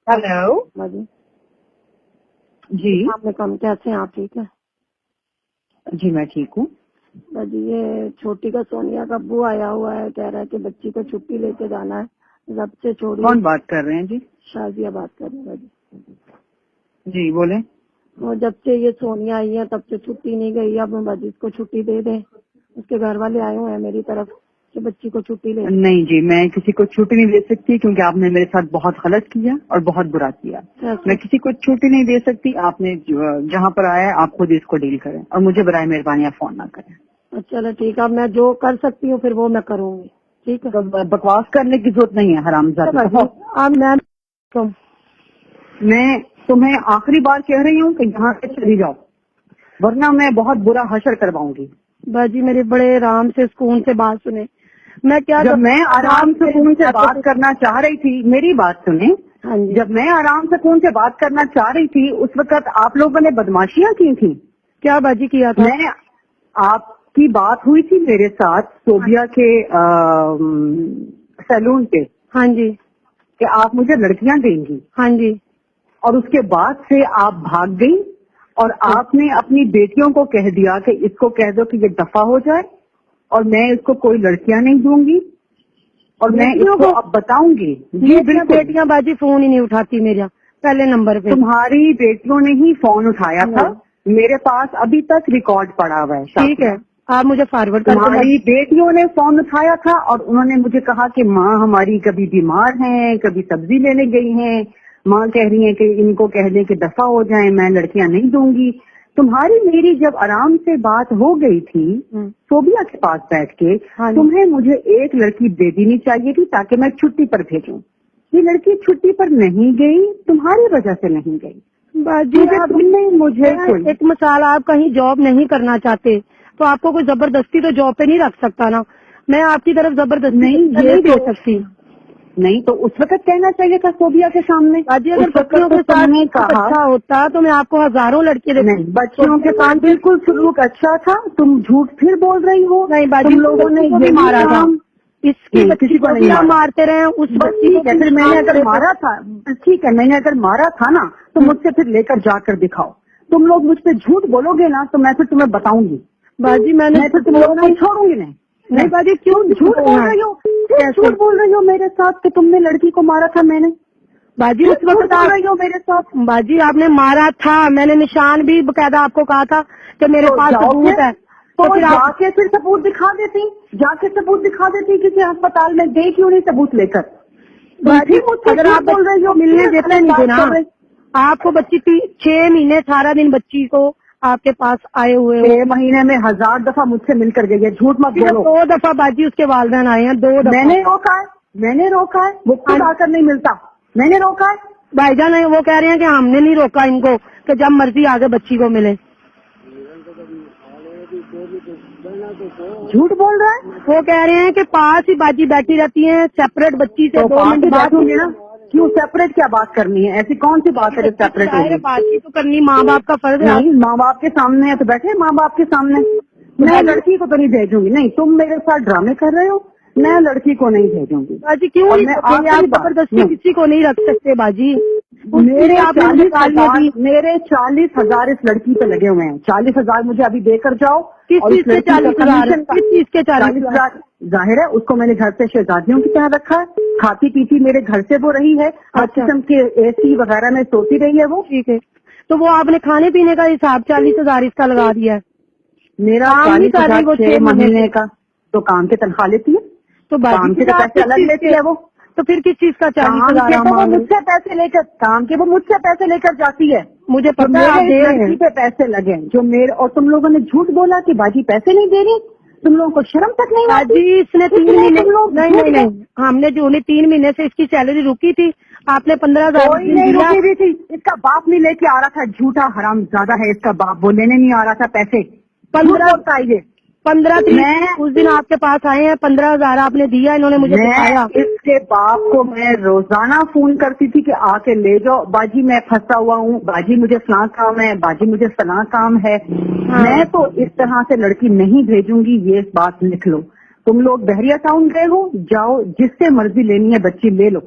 Hello बाजी जी। आपने कम कैसे हैं आप? ठीक है जी मैं ठीक हूँ। बाजी, ये छोटी का सोनिया का अब्बू आया हुआ है, कह रहा है कि बच्ची को छुट्टी लेके जाना है, जब से छोड़ी। कौन बात कर रहे हैं जी? शाजिया बात कर रहे हैं बाजी। जी बोले। और जब से ये सोनिया आई है तब से छुट्टी नहीं गई। अब बाजी इसको छुट्टी दे दें। उसके घर वाले आए हुए हैं मेरी तरफ कि बच्ची को छुट्टी ले। नहीं जी, मैं किसी को छुट्टी नहीं दे सकती क्योंकि आपने मेरे साथ बहुत गलत किया और बहुत बुरा किया। मैं किसी को छुट्टी नहीं दे सकती। आपने जहाँ पर आया है आप खुद इसको डील करें और मुझे बराए मेहरबानी आप फोन ना करें। चलो ठीक है, अब मैं जो कर सकती हूँ फिर वो मैं करूँगी। ठीक है, तो बकवास करने की जरूरत नहीं है हरामजादा। अब मैं तुम्हें आखिरी बार कह रही हूँ कि यहाँ से चली जाओ वरना मैं बहुत बुरा हशर करवाऊंगी। बाजी मेरे बड़े आराम से सुकून से बात सुने। मैं क्या जब मैं आराम सुकून से बात करना चाह रही थी, मेरी बात सुने। हाँ जी। जब मैं आराम सुकून से बात करना चाह रही थी उस वक्त आप लोगों ने बदमाशियां की थी। क्या बाजी किया था? मैं आपकी बात हुई थी मेरे साथ सोबिया के सैलून पे। हाँ जी। कि आप मुझे लड़कियां देंगी। हाँ जी। और उसके बाद से आप भाग गई और आपने अपनी बेटियों को कह दिया कि इसको कह दो कि ये दफा हो जाए और मैं इसको कोई लड़कियां नहीं दूंगी और मैं इसको अब बताऊंगी। जी बिल्कुल। बेटियां बाजी फोन ही नहीं उठाती मेरा पहले नंबर पे। तुम्हारी बेटियों ने ही फोन उठाया था। मेरे पास अभी तक रिकॉर्ड पड़ा हुआ है। ठीक है, आप मुझे फॉरवर्ड कर। तुम्हारी बेटियों ने फोन उठाया था और उन्होंने मुझे कहा कि माँ हमारी कभी बीमार हैं, कभी सब्जी लेने गई हैं, माँ कह रही है कि इनको कह दें कि दफा हो जाए, मैं लड़कियां नहीं दूंगी। तुम्हारी मेरी जब आराम से बात हो गई थी सोबिया के पास बैठ के, तुम्हें मुझे एक लड़की दे देनी चाहिए थी ताकि मैं छुट्टी पर भेजूं। ये लड़की छुट्टी पर नहीं गई, तुम्हारी वजह से नहीं गई। बाजी तुमने मुझे एक मिसाल, आप कहीं जॉब नहीं करना चाहते तो आपको कोई जबरदस्ती तो जॉब पे नहीं रख सकता ना। मैं आपकी तरफ जबरदस्ती नहीं दे सकती। नहीं तो उस वक्त कहना चाहिए था सोबिया के सामने। बाजी अगर बच्चियों के साथ अच्छा होता तो मैं आपको हजारों लड़के देती। नहीं, बच्चियों के साथ बिल्कुल सलूक अच्छा था। तुम झूठ फिर बोल रही हो। नहीं बाजी, तुम लोगों ने ये मारा था। इसकी किसी को नहीं मारते रहे उस बच्ची को। फिर मैंने अगर मारा था, ठीक है, मैंने अगर मारा था ना तो मुझसे फिर लेकर जाकर दिखाओ। तुम लोग मुझ पे झूठ बोलोगे ना तो मैं फिर तुम्हें बताऊंगी। बाजी मैं फिर तुम लोगों को छोड़ूंगी नहीं बाजी। क्यों झूठ बोल रही हो? झूठ बोल रही हो मेरे साथ कि तुमने लड़की को मारा था? मैंने बाजी उस वक्त बोल रही हो मेरे साथ? बाजी आपने मारा था, मैंने निशान भी बकायदा आपको कहा था कि मेरे पास सबूत है। तो जाके फिर सबूत दिखा देती, किसी अस्पताल में गई क्यों नहीं सबूत लेकर? अगर आप बोल रही हो मिलने देते नहीं थे ना, आपको बच्ची 6 महीने 18 दिन बच्ची को आपके पास आए हुए 6 महीने में 1000 दफा मुझसे मिलकर गई है। झूठ मत बोलो। 2 दफा बाजी उसके वालिदैन आए हैं, 2 दफा। मैंने रोका है, वो खुद आकर नहीं मिलता। मैंने रोका है। भाईजान है वो कह रहे हैं कि हमने नहीं रोका इनको कि जब मर्जी आगे बच्ची को मिले। झूठ बोल रहा है। वो कह रहे हैं कि पास ही बाजी बैठी रहती है सेपरेट बच्ची से। 2 मिनट बात होंगी ना। क्यों सेपरेट क्या बात करनी है? ऐसी कौन सी बात है जो सेपरेट होगी? बातचीत तो करनी माँ बाप का फर्ज है। नहीं, माँ बाप के सामने है तो बैठे माँ बाप के सामने। मैं लड़की को तो नहीं भेजूंगी। नहीं, तुम मेरे साथ ड्रामे कर रहे हो। मैं लड़की को नहीं भेजूंगी। बाजी क्यों नहीं? आप जबरदस्ती किसी को नहीं रख सकते बाजी। मेरे 40,000 इस लड़की पे लगे हुए हैं। 40,000 मुझे अभी देकर जाओ। किस चीज के 40,000? जाहिर है उसको मैंने घर से शहजादियों की तरह रखा है। खाती पीती मेरे घर से वो रही है। हर किस्म के AC वगैरह में सोती रही है वो। ठीक है, तो वो आपने खाने पीने का हिसाब 40,000 इसका लगा दिया है। मेरा 40,000 6 महीने का तो काम की तनख्वाह लेती है। तो काम के पैसे अलग लेती है वो। तो फिर किस चीज का 40,000? वो मुझसे पैसे लेकर काम के वो मुझसे पैसे लेकर जाती है। मुझे पता है लड़की पे पैसे लगे जो मेरे। और तुम लोगों ने झूठ बोला कि बाजी पैसे नहीं दे रही। तुम लोगों को शर्म तक नहीं आती? बाजी इसने 3 महीने नहीं, हमने जो 3 महीने से इसकी सैलरी रुकी थी। आपने 15,000 नहीं रुकी हुई थी। इसका बाप नहीं लेके आ रहा था। झूठा हराम ज्यादा है इसका बाप। वो लेने नहीं आ रहा था पैसे। 15 उस दिन आपके पास आए हैं, 15,000 आपने दिया, इन्होंने मुझे बताया। इसके बाप को मैं रोजाना फोन करती थी कि आके ले जाओ बाजी, मैं फंसा हुआ हूँ, बाजी मुझे फलां काम है, बाजी मुझे फलां काम है। मैं तो इस तरह से लड़की नहीं भेजूंगी, ये बात लिख लो। तुम लोग बहरिया टाउन गए हो, जाओ जिससे मर्जी लेनी है बच्ची ले लो।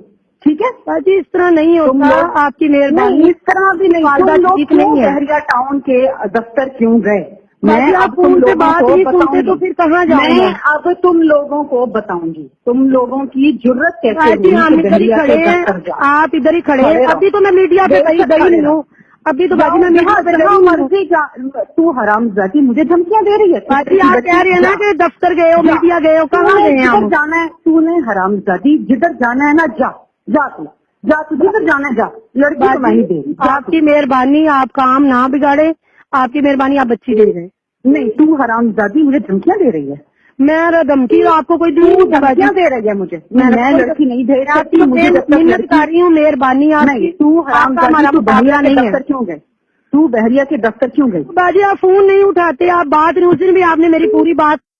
ٹھیک ہے؟ باجی اس طرح نہیں تم ہوتا، لوگ آپ کی نہیں، مہربانی، اس طرح بھی نہیں. والدہ تم لوگ ٹھیک کیوں نہیں ہے. بحریہ ٹاؤن کے دفتر کیوں گئے؟ میں باجی آپ اب تم فون سے لوگوں بات کو نہیں بتاؤں سنتے تو گی، پھر کہاں جاؤں میں میں؟ اب تم لوگوں کو بتاؤں گی تم لوگوں کی جرت کیسے باجی ہوئی ہم کہ ادھر ہی بحریہ کھڑے کے ہیں، دفتر جاؤ. آپ ادھر ہی کھڑے ہیں. کھڑے رہو، ابھی تو میں میڈیا پہ بے کہیں شک گئی کھڑے نہیں رہو. ہوں، ابھی تو باجی جاؤ میں میڈیا جہاں پہ جہاں گئی نہیں ہوں. مرضی جا. تو حرام زادی مجھے دھمکیاں دے رہی ہے. باجی آپ کہہ رہے ہیں نا کہ دفتر گئے ہو، جا، میڈیا گئے ہو، تو کہاں نے گئے ہیں جدھر ہم؟ جانا ہے تو نے حرام زادی جدھر جانا ہے نا جا. جا تو جدھر جانا ہے جا. لڑکی تو میں باجی ہی دے رہی. جا آپ تو. کی مہربانی، آپ کام نہ بگاڑے، آپ کی مہربانی، آپ بچی دے رہے ہیں. نہیں تو حرام زادی مجھے دھمکیاں دے رہی ہے. میں دھمکی آپ کو کوئی دی تو نہیں ہے باجی. دھمکیاں دے رہی ہے مجھے. میں لڑکی نہیں بھیج میں آپ سکتی. کی مجھے جب تک منت لڑکی کر رہی ہوں، مہربانی آپ نہیں. کی، تو آپ حرام کا زادی ہمارا تو بحریہ مقابلہ کے نہیں ہے. دفتر کیوں گئے؟ تو بحریہ کے دفتر کیوں گئی؟ باجی آپ فون نہیں اٹھاتے، آپ بات نہیں، اس دن بھی آپ نے میری پوری بات